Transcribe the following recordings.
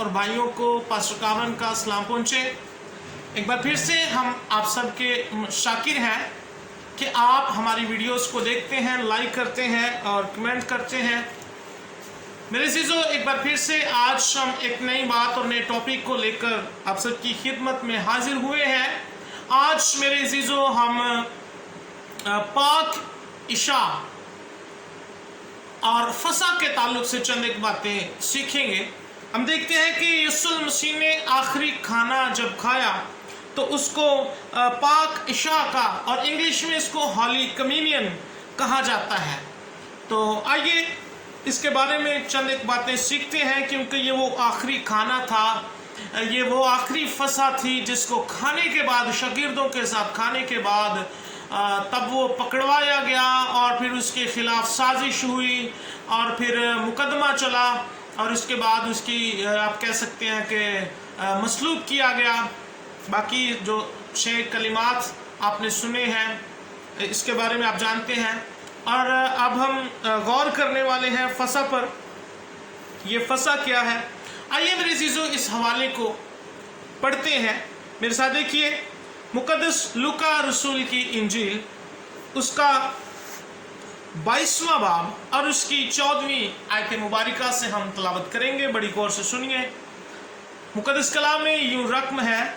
और भाइयों को पास्टर कामरान का सलाम पहुँचे। एक बार फिर से हम आप सबके शाकिर हैं कि आप हमारी वीडियोस को देखते हैं, लाइक करते हैं और कमेंट करते हैं। मेरे अज़ीज़ों, एक बार फिर से आज हम एक नई बात और नए टॉपिक को लेकर आप सबकी खिदमत में हाजिर हुए हैं। आज मेरे अज़ीज़ों हम पाक इशा और फसा के ताल्लुक से चंद एक बातें सीखेंगे। हम देखते हैं कि यीशु मसीह ने आखिरी खाना जब खाया तो उसको पाक इशा का, और इंग्लिश में इसको हॉली कम्युनियन कहा जाता है। तो आइए इसके बारे में चंद एक बातें सीखते हैं, क्योंकि ये वो आखिरी खाना था, ये वो आखिरी फसा थी जिसको खाने के बाद, शागिर्दों के साथ खाने के बाद तब वो पकड़वाया गया और फिर उसके खिलाफ साजिश हुई और फिर मुकदमा चला और उसके बाद उसकी आप कह सकते हैं कि मसलूब किया गया। बाकी जो 6 कलिमात आपने सुने हैं इसके बारे में आप जानते हैं। और अब हम गौर करने वाले हैं फसा पर। ये फसा क्या है? आइए मेरे अज़ीज़ों इस हवाले को पढ़ते हैं। मेरे साथ देखिए, मुक़द्दस लूका रसूल की इंजील उसका 22वां बाब और उसकी 14वीं आयत मुबारका से हम तलावत करेंगे। बड़ी गौर से सुनिए। मुक़द्दस कलाम में यूं रकम है,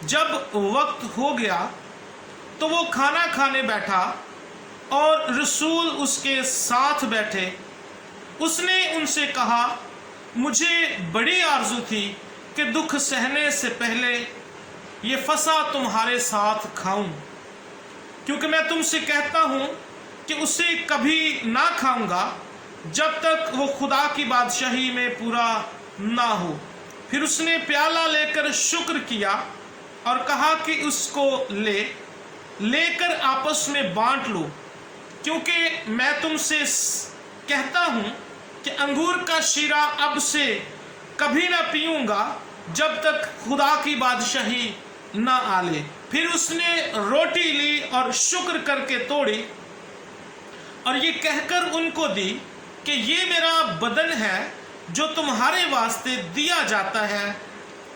जब वक्त हो गया तो वो खाना खाने बैठा और रसूल उसके साथ बैठे। उसने उनसे कहा, मुझे बड़ी आरज़ू थी कि दुख सहने से पहले ये फसा तुम्हारे साथ खाऊं, क्योंकि मैं तुमसे कहता हूं कि उसे कभी ना खाऊंगा जब तक वो खुदा की बादशाही में पूरा ना हो। फिर उसने प्याला लेकर शुक्र किया और कहा कि उसको लेकर आपस में बांट लो, क्योंकि मैं तुमसे कहता हूं कि अंगूर का शीरा अब से कभी ना पीऊंगा जब तक खुदा की बादशाही ना आले। फिर उसने रोटी ली और शुक्र करके तोड़ी और ये कहकर उनको दी कि ये मेरा बदन है जो तुम्हारे वास्ते दिया जाता है,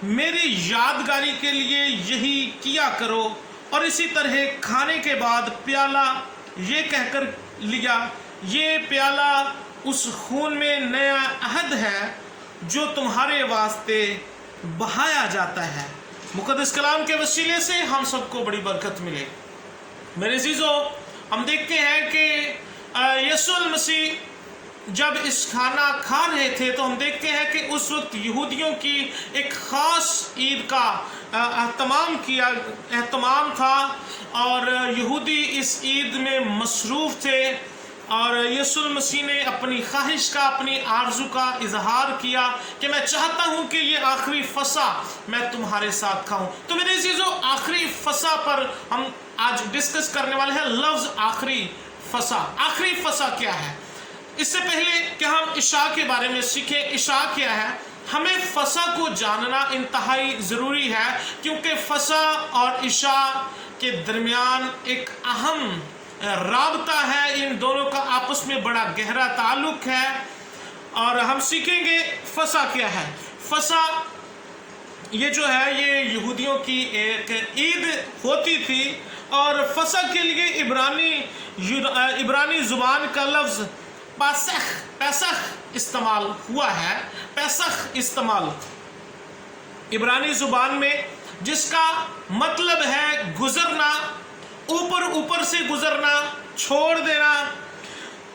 मेरी यादगारी के लिए यही किया करो। और इसी तरह खाने के बाद प्याला ये कहकर लिया, ये प्याला उस खून में नया अहद है जो तुम्हारे वास्ते बहाया जाता है। मुक़द्दस कलाम के वसीले से हम सबको बड़ी बरकत मिले। मेरे अज़ीज़ों, हम देखते हैं कि यीशु मसीह जब इस खाना खा रहे थे तो हम देखते हैं कि उस वक्त यहूदियों की एक ख़ास ईद का एहतमाम था और यहूदी इस ईद में मसरूफ़ थे। और यीशु मसीह ने अपनी ख्वाहिश का, अपनी आरज़ू का इजहार किया कि मैं चाहता हूँ कि ये आखिरी फसा मैं तुम्हारे साथ खाऊं। तो मेरे अज़ीज़ों, आखिरी फसा पर हम आज डिस्कस करने वाले हैं। लफ्ज़ आखिरी फसा। आखिरी फसा क्या है? इससे पहले कि हम इशा के बारे में सीखें, इशा क्या है, हमें फसा को जानना इंतहाई ज़रूरी है, क्योंकि फसा और इशा के दरमियान एक अहम राबता है। इन दोनों का आपस में बड़ा गहरा ताल्लुक है। और हम सीखेंगे फसा क्या है। फसा ये जो है ये यहूदियों की एक ईद होती थी और फसा के लिए इब्रानी ज़ुबान का लफ्ज़ पैसख इस्तेमाल हुआ है। पैसख इस्तेमाल इब्रानी ज़ुबान में, जिसका मतलब है गुज़रना, ऊपर से गुजरना, छोड़ देना।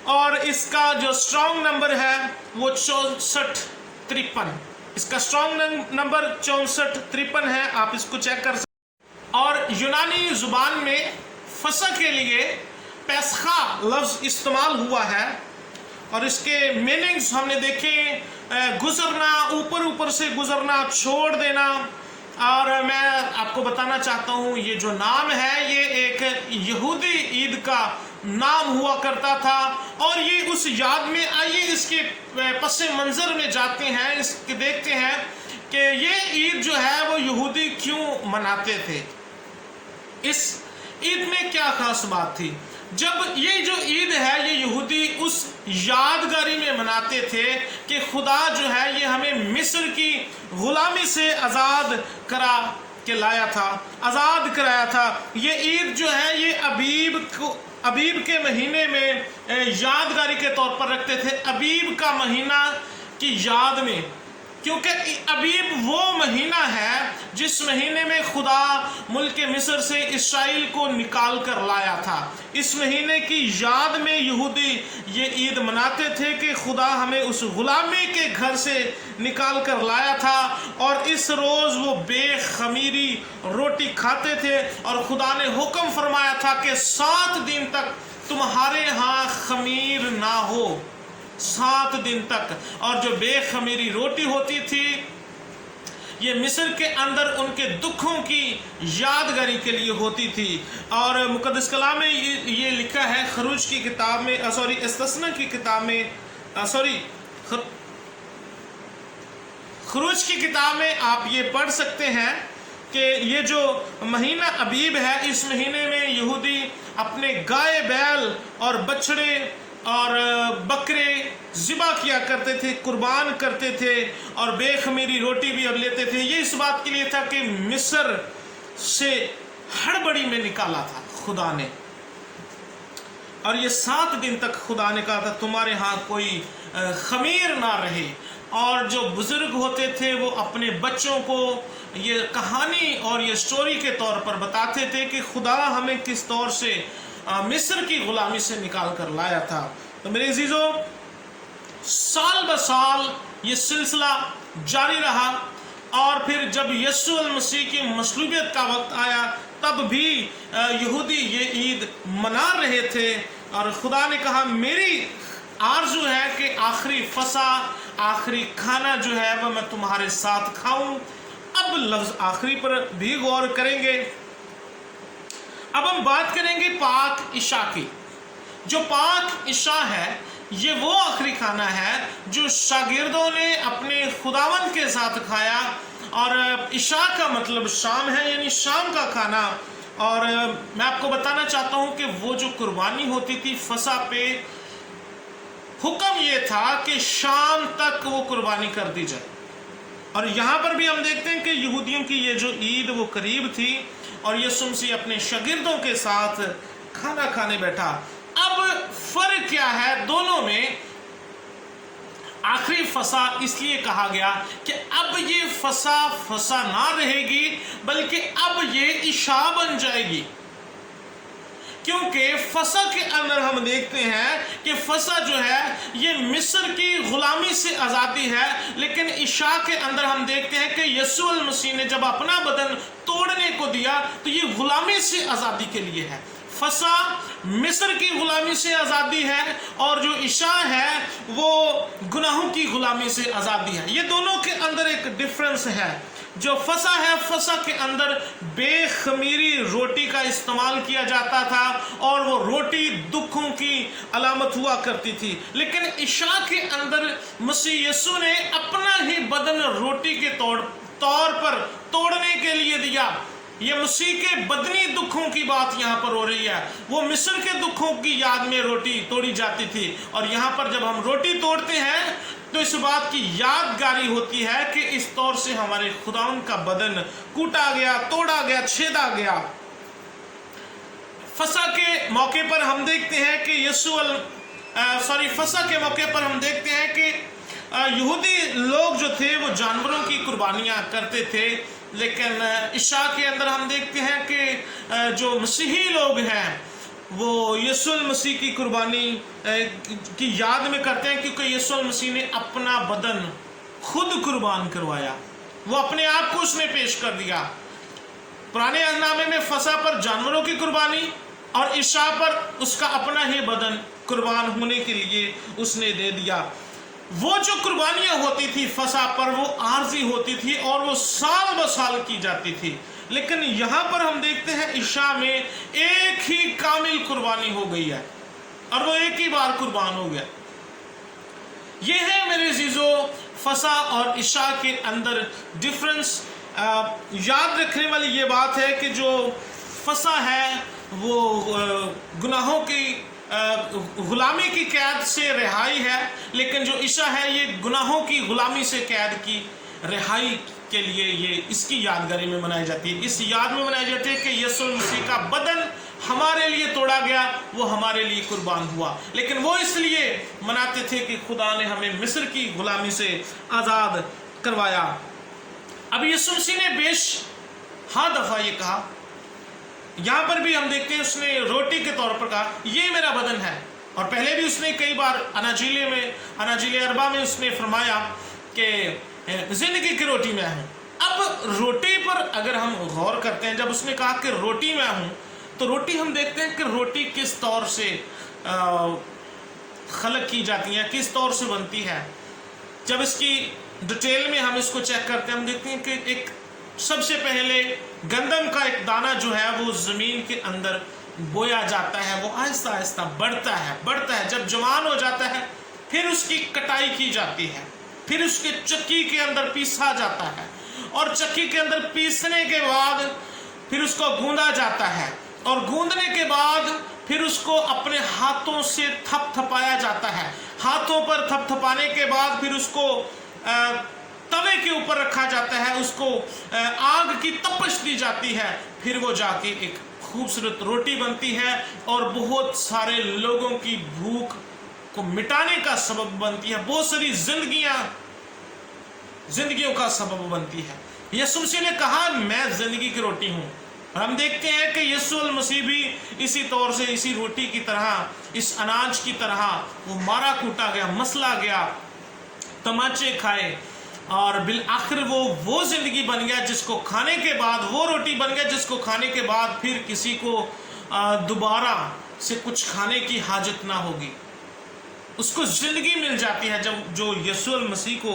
और इसका जो स्ट्रॉन्ग नंबर है वो 64-53। इसका स्ट्रॉन्ग नंबर 64-53 है, आप इसको चेक कर सकते। और यूनानी जुबान में फसा के लिए पैसखा लफ्ज़ इस्तेमाल हुआ है और इसके मीनिंग्स हमने देखे, गुजरना, ऊपर से गुजरना, छोड़ देना। और मैं आपको बताना चाहता हूँ ये जो नाम है ये एक यहूदी ईद का नाम हुआ करता था और ये उस याद में, आइए इसके पस मंज़र में जाते हैं, इसके देखते हैं कि ये ईद जो है वो यहूदी क्यों मनाते थे। इस ईद में क्या खास बात थी? जब ये जो ईद है ये यहूदी उस यादगारी में मनाते थे कि खुदा जो है ये हमें मिस्र की गुलामी से आज़ाद करा के लाया था, आज़ाद कराया था। ये ईद जो है ये अबीब के महीने में यादगारी के तौर पर रखते थे, अबीब का महीना की याद में, क्योंकि अबीब वो महीना है जिस महीने में खुदा मुल्क मिस्र से इसराइल को निकाल कर लाया था। इस महीने की याद में यहूदी ये ईद मनाते थे कि खुदा हमें उस गुलामी के घर से निकाल कर लाया था, और इस रोज़ वो बेखमीरी रोटी खाते थे, और खुदा ने हुक्म फरमाया था कि 7 दिन तक तुम्हारे यहाँ खमीर ना हो, 7 दिन तक। और जो बेखमीरी रोटी होती थी ये मिस्र के अंदर उनके दुखों की यादगारी के लिए होती थी। और मुकद्दस कलाम में ये लिखा है खरूज की किताब में, इस्तिस्ना की किताब में, खरूज की किताब में आप ये पढ़ सकते हैं कि ये जो महीना अबीब है, इस महीने में यहूदी अपने गाय बैल और बछड़े और बकरे ज़िबा किया करते थे, कुर्बान करते थे, और बेखमीरी रोटी भी अब लेते थे। ये इस बात के लिए था कि मिस्र से हड़बड़ी में निकाला था खुदा ने, और ये 7 दिन तक खुदा ने कहा था तुम्हारे यहाँ कोई खमीर ना रहे। और जो बुजुर्ग होते थे वो अपने बच्चों को ये कहानी और ये स्टोरी के तौर पर बताते थे कि खुदा हमें किस तौर से मिस्र की गुलामी से निकाल कर लाया था। तो मेरे अजीजों, साल ब साल ये सिलसिला जारी रहा, और फिर जब यीशु मसीह की मसलूबियत का वक्त आया तब भी यहूदी ये ईद मना रहे थे, और खुदा ने कहा मेरी आरजू है कि आखिरी फसा, आखिरी खाना जो है वह मैं तुम्हारे साथ खाऊं। अब लफ्ज़ आखिरी पर भी गौर करेंगे। अब हम बात करेंगे पाक इशा की। जो पाक इशा है ये वो आखिरी खाना है जो शागिर्दों ने अपने खुदावंद के साथ खाया, और इशा का मतलब शाम है, यानी शाम का खाना। और मैं आपको बताना चाहता हूँ कि वो जो कुर्बानी होती थी फसा पे, हुक्म ये था कि शाम तक वो कुर्बानी कर दी जाए। और यहाँ पर भी हम देखते हैं कि यहूदियों की ये जो ईद वो करीब थी, और यीशु मसीह अपने शागिर्दों के साथ खाना खाने बैठा। अब फर्क क्या है दोनों में? आखिरी फसा इसलिए कहा गया कि अब ये फसा ना रहेगी, बल्कि अब ये इशा बन जाएगी। क्योंकि फसा के अंदर हम देखते हैं कि फसा जो है ये मिस्र की गुलामी से आज़ादी है, लेकिन इशा के अंदर हम देखते हैं कि यीशु मसीह ने जब अपना बदन तोड़ने को दिया तो ये गुलामी से आज़ादी के लिए है। फसा मिस्र की गुलामी से आज़ादी है, और जो इशा है वो गुनाहों की गुलामी से आज़ादी है। ये दोनों के अंदर एक डिफरेंस है। जो फसा है, फसा के अंदर बेखमीरी रोटी का इस्तेमाल किया जाता था, और वो रोटी दुखों की अलामत हुआ करती थी। लेकिन इशा के अंदर मसीह यीशु ने अपना ही बदन रोटी के तौर पर तोड़ने के लिए दिया। ये मसीह के बदनी दुखों की बात यहाँ पर हो रही है। वो मिस्र के दुखों की याद में रोटी तोड़ी जाती थी, और यहाँ पर जब हम रोटी तोड़ते हैं तो इस बात की यादगारी होती है कि इस तौर से हमारे खुदावंद का बदन कूटा गया, तोड़ा गया, छेदा गया। फसा के मौके पर हम देखते हैं कि फसा के मौके पर हम देखते हैं कि यहूदी लोग जो थे वो जानवरों की कुर्बानियाँ करते थे, लेकिन इशा के अंदर हम देखते हैं कि जो मसीही लोग हैं वो यीशु मसीह की कुर्बानी की याद में करते हैं, क्योंकि यीशु मसीह ने अपना बदन खुद कुर्बान करवाया, वो अपने आप को उसने पेश कर दिया। पुराने अहदनामे में फसा पर जानवरों की कुर्बानी, और इशा पर उसका अपना ही बदन कुर्बान होने के लिए उसने दे दिया। वो जो कुर्बानियाँ होती थी फसा पर वो आर्जी होती थी, और वो साल ब साल की जाती थी। लेकिन यहाँ पर हम देखते हैं इशा में एक ही कामिल कुर्बानी हो गई है, और वो एक ही बार कुर्बान हो गया। ये है मेरे अजीजों फसा और इशा के अंदर डिफरेंस। याद रखने वाली ये बात है कि जो फसा है वो गुनाहों की गुलामी की कैद से रिहाई है, लेकिन जो ईशा है ये गुनाहों की गुलामी से कैद की रिहाई के लिए ये इसकी यादगारी में मनाई जाती है। इस याद में मनाई जाती है कि यीशु मसीह का बदन हमारे लिए तोड़ा गया, वो हमारे लिए कुर्बान हुआ। लेकिन वो इसलिए मनाते थे कि खुदा ने हमें मिस्र की गुलामी से आज़ाद करवाया। अब यीशु मसीह ने बेशहा दफ़ा ये कहा, यहाँ पर भी हम देखते हैं उसने रोटी के तौर पर कहा ये मेरा बदन है, और पहले भी उसने कई बार अनाजीले अरबा में उसने फरमाया कि जिंदगी की रोटी मैं हूँ। अब रोटी पर अगर हम गौर करते हैं, जब उसने कहा कि रोटी मैं हूँ, तो रोटी हम देखते हैं कि रोटी किस तौर से खलक की जाती है, किस तौर से बनती है। जब इसकी डिटेल में हम इसको चेक करते हैं, हम देखते हैं कि एक सबसे पहले गंदम का एक दाना जो है वो ज़मीन के अंदर बोया जाता है, वो आहिस्ता आहिस्ता बढ़ता है। जब जवान हो जाता है फिर उसकी कटाई की जाती है, फिर उसके चक्की के अंदर पीसा जाता है, और चक्की के अंदर पीसने के बाद फिर उसको गूंदा जाता है, और गूंदने के बाद फिर उसको अपने हाथों से थपथपाया जाता है। हाथों पर थपथपाने के बाद फिर उसको तवे के ऊपर रखा जाता है, उसको आग की तपश दी जाती है, फिर वो जाके एक खूबसूरत रोटी बनती है और बहुत सारे लोगों की भूख को मिटाने का सबब बनती है, बहुत सारी जिंदगियों का सबब बनती है। यीशु मसीह ने कहा मैं जिंदगी की रोटी हूँ, और हम देखते हैं कि यीशु मसीह भी इसी तौर से, इसी रोटी की तरह, इस अनाज की तरह वो मारा कूटा गया, मसला गया, तमाचे खाए, और बिल आखिर वो जिंदगी बन गया जिसको खाने के बाद, वो रोटी बन गया जिसको खाने के बाद फिर किसी को दोबारा से कुछ खाने की हाजत ना होगी। उसको जिंदगी मिल जाती है जब जो यीशु मसीह को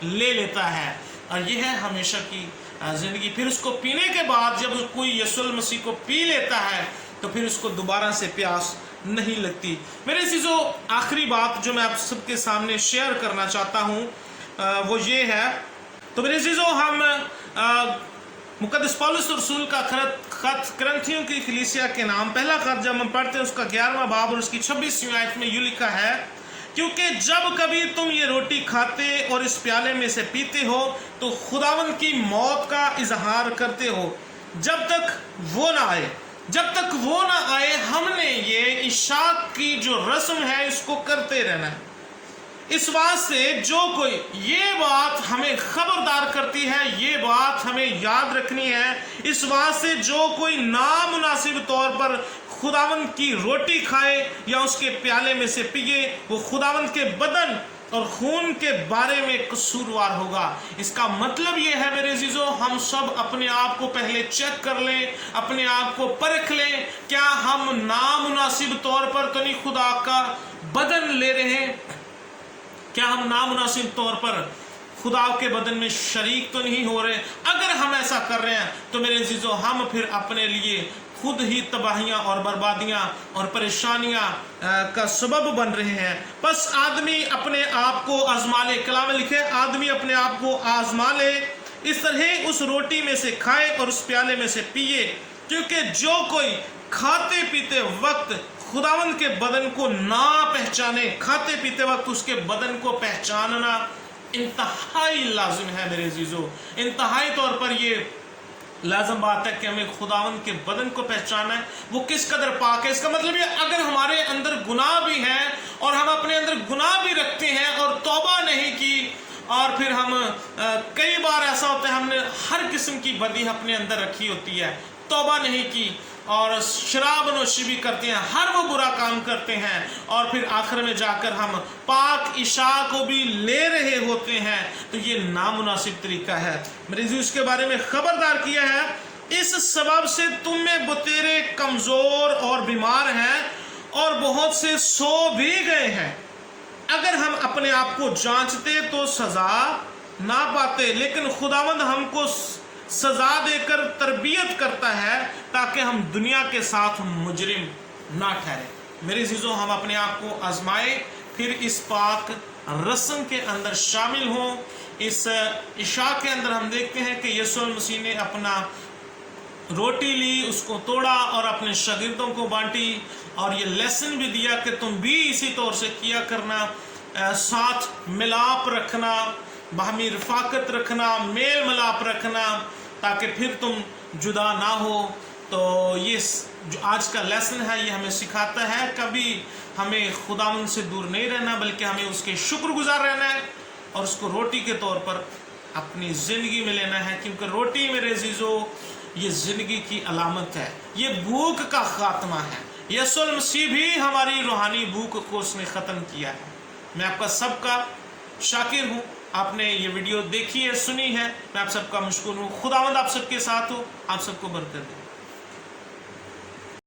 ले लेता है, और ये है हमेशा की जिंदगी। फिर उसको पीने के बाद जब कोई यीशु मसीह को पी लेता है तो फिर उसको दोबारा से प्यास नहीं लगती। मेरे चीज़ों, आखिरी बात जो मैं आप सबके सामने शेयर करना चाहता हूँ वो ये है। तो मेरे चीज़ों, हम मुकद्दस पौलुस रसूल का खत करंथियों की कलीसिया के नाम, पहला खत जब हम पढ़ते हैं उसका 11वां बाब और उसकी 26वीं आयत में यूं लिखा है, क्योंकि जब कभी तुम ये रोटी खाते और इस प्याले में से पीते हो तो खुदावंद की मौत का इजहार करते हो जब तक वो ना आए। हमने ये इशाक की जो रस्म है इसको करते रहना है। इस बात से जो कोई, ये बात हमें खबरदार करती है, ये बात हमें याद रखनी है, इस बात से जो कोई नामुनासिब तौर पर खुदावंद की रोटी खाए या उसके प्याले में से पिए, वो खुदावंद के बदन और खून के बारे में कसूरवार होगा। इसका मतलब ये है मेरे अजीजों, हम सब अपने आप को पहले चेक कर लें, अपने आप को परख लें, क्या हम नामुनासिब तौर पर तो नहीं खुदा का बदन ले रहे हैं? क्या हम नामुनासिब तौर पर खुदा के बदन में शरीक तो नहीं हो रहे? अगर हम ऐसा कर रहे हैं तो मेरे अजीजों, हम फिर अपने लिए खुद ही तबाहियां और बर्बादियां और परेशानियां का सबब बन रहे हैं। बस आदमी अपने आप को आजमा ले, कलाम में लिखे, आदमी अपने आप को आजमा ले, इस तरह उस रोटी में से खाए और उस प्याले में से पिए, क्योंकि जो कोई खाते पीते वक्त खुदावंद के बदन को ना पहचाने, खाते पीते वक्त उसके बदन को पहचानना इंतहाई लाजिम है मेरे अजीजों। इंतहाई तौर पर ये लाजम बात है कि हमें खुदावंद के बदन को पहचाना है, वो किस कदर पाक है। इसका मतलब ये, अगर हमारे अंदर गुनाह भी है और हम अपने अंदर गुनाह भी रखते हैं और तौबा नहीं की, और फिर हम कई बार ऐसा होता है हमने हर किस्म की बदी अपने अंदर रखी होती है, तौबा नहीं की और शराब नोशी भी करते हैं, हर वो बुरा काम करते हैं, और फिर आखिर में जाकर हम पाक इशा को भी ले रहे होते हैं, तो ये नामुनासिब तरीका है। मेरे जी उसके बारे में खबरदार किया है, इस सबब से तुम में बतेरे कमज़ोर और बीमार हैं और बहुत से सो भी गए हैं। अगर हम अपने आप को जांचते तो सज़ा ना पाते, लेकिन खुदावंद हमको सजा देकर तरबियत करता है ताकि हम दुनिया के साथ मुजरिम ना ठहरे। मेरे अज़ीज़ों, हम अपने आप को आजमाए, फिर इस पाक रस्म के अंदर शामिल हों। इस इशा के अंदर हम देखते हैं कि यीशु मसीह ने अपना रोटी ली, उसको तोड़ा और अपने शागिर्दों को बांटी, और ये लेसन भी दिया कि तुम भी इसी तौर से किया करना, साथ मिलाप रखना, बाहमी रफाकत रखना, मेल मिलाप रखना, ताकि फिर तुम जुदा ना हो। तो ये जो आज का लेसन है ये हमें सिखाता है कभी हमें खुदावंद से दूर नहीं रहना, बल्कि हमें उसके शुक्रगुजार रहना है और उसको रोटी के तौर पर अपनी ज़िंदगी में लेना है, क्योंकि रोटी मेरे अज़ीज़ों ये ज़िंदगी की अलामत है, ये भूख का ख़ात्मा है। यीशु मसीह भी हमारी रूहानी भूख को उसने ख़त्म किया है। मैं आपका सबका शाकिर हूँ, आपने ये वीडियो देखी है, सुनी है, मैं आप सबका मशकूर हूँ। खुदावंद आप सबके साथ हो, आप सबको बरकत दे।